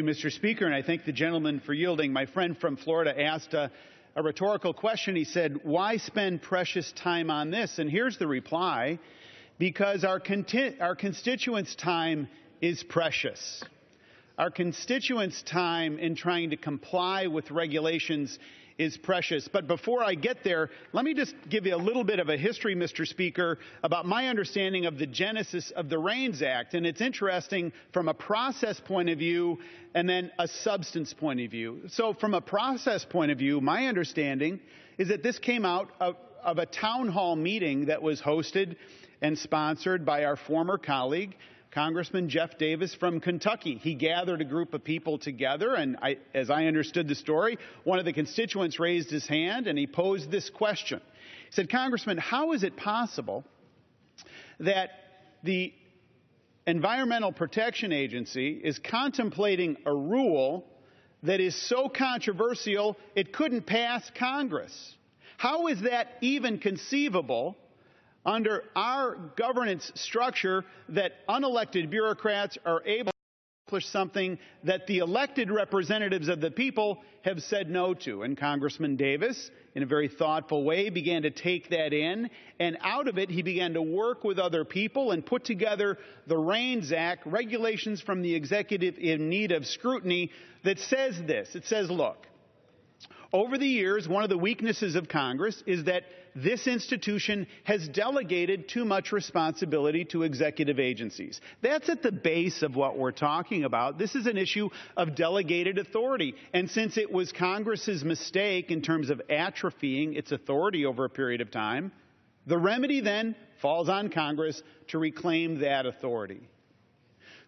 Mr. Speaker, and I thank the gentleman for yielding. My friend from Florida asked a rhetorical question. He said, why spend precious time on this? And here's the reply: because our constituents' time is precious. Our constituents' time in trying to comply with regulations is precious. But before I get there, let me just give you a little bit of a history, Mr. Speaker, about my understanding of the genesis of the REINS Act. And it's interesting from a process point of view and then a substance point of view. So from a process point of view, my understanding is that this came out of a town hall meeting that was hosted and sponsored by our former colleague, Congressman Jeff Davis from Kentucky. He gathered a group of people together, and as I understood the story, one of the constituents raised his hand and he posed this question. He said, Congressman, how is it possible that the Environmental Protection Agency is contemplating a rule that is so controversial it couldn't pass Congress? How is that even conceivable under our governance structure, that unelected bureaucrats are able to accomplish something that the elected representatives of the people have said no to? And Congressman Davis, in a very thoughtful way, began to take that in, and out of it he began to work with other people and put together the REINS Act, regulations from the executive in need of scrutiny, that says this. It says, look, over the years, one of the weaknesses of Congress is that this institution has delegated too much responsibility to executive agencies. That's at the base of what we're talking about. This is an issue of delegated authority. And since it was Congress's mistake in terms of atrophying its authority over a period of time, the remedy then falls on Congress to reclaim that authority.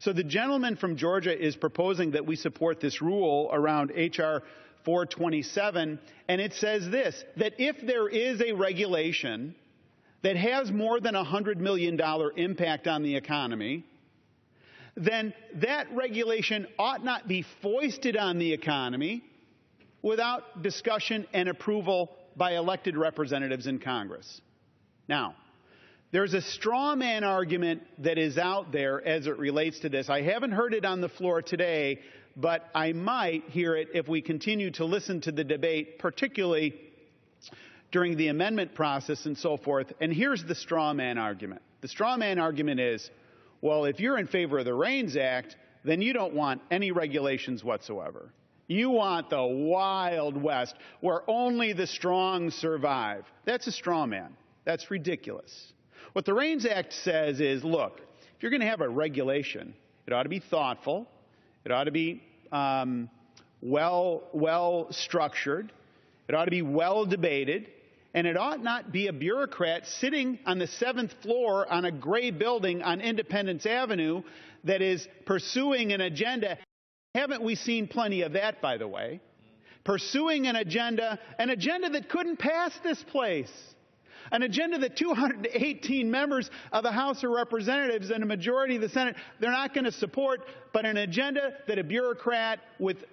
So the gentleman from Georgia is proposing that we support this rule around H.R. 427, and it says this, that if there is a regulation that has more than $100 million impact on the economy, then that regulation ought not be foisted on the economy without discussion and approval by elected representatives in Congress. Now, there's a straw man argument that is out there as it relates to this. I haven't heard it on the floor today, but I might hear it if we continue to listen to the debate, particularly during the amendment process and so forth. And here's the straw man argument. The straw man argument is, well, if you're in favor of the REINS Act, then you don't want any regulations whatsoever. You want the Wild West where only the strong survive. That's a straw man. That's ridiculous. What the REINS Act says is, look, if you're going to have a regulation, it ought to be thoughtful. It ought to be well structured. It ought to be well debated. And it ought not be a bureaucrat sitting on the 7th floor on a gray building on Independence Avenue that is pursuing an agenda. Haven't we seen plenty of that, by the way? Pursuing an agenda that couldn't pass this place. An agenda that 218 members of the House of Representatives and a majority of the Senate, they're not going to support, but an agenda that a bureaucrat with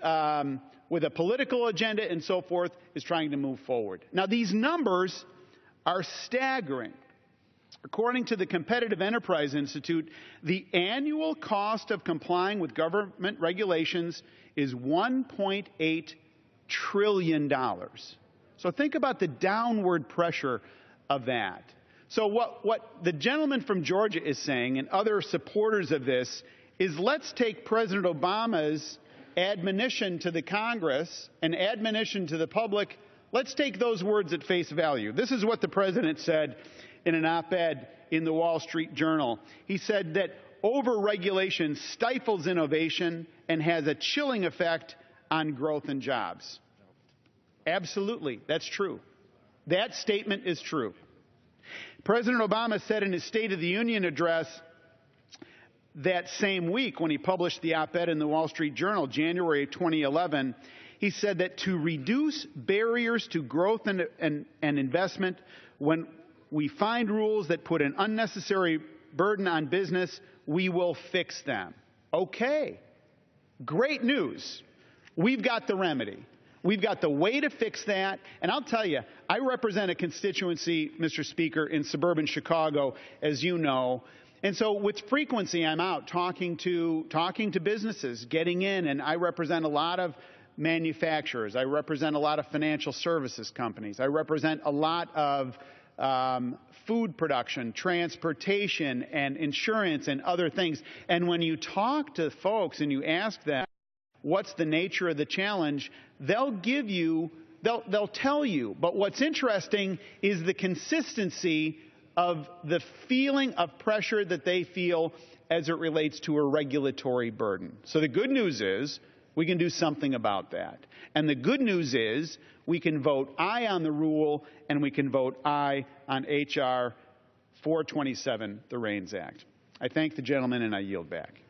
a political agenda and so forth is trying to move forward. Now, these numbers are staggering. According to the Competitive Enterprise Institute, the annual cost of complying with government regulations is $1.8 trillion. So think about the downward pressure of that. So what the gentleman from Georgia is saying, and other supporters of this, is let's take President Obama's admonition to the Congress and admonition to the public, let's take those words at face value. This is what the president said in an op-ed in the Wall Street Journal. He said that over-regulation stifles innovation and has a chilling effect on growth and jobs. Absolutely, that's true. That statement is true. President Obama said in his State of the Union address that same week when he published the op-ed in the Wall Street Journal, January 2011, he said that to reduce barriers to growth and investment, when we find rules that put an unnecessary burden on business, we will fix them. Okay, great news. We've got the remedy. We've got the way to fix that. And I'll tell you, I represent a constituency, Mr. Speaker, in suburban Chicago, as you know, And so with frequency, I'm out talking to businesses, getting in, and I represent a lot of manufacturers. I represent a lot of financial services companies. I represent a lot of food production, transportation, and insurance and other things. And when you talk to folks and you ask them, what's the nature of the challenge, they'll tell you. But what's interesting is the consistency of the feeling of pressure that they feel as it relates to a regulatory burden. So the good news is we can do something about that. And the good news is we can vote aye on the rule, and we can vote aye on H.R. 427, the REINS Act. I thank the gentleman, and I yield back.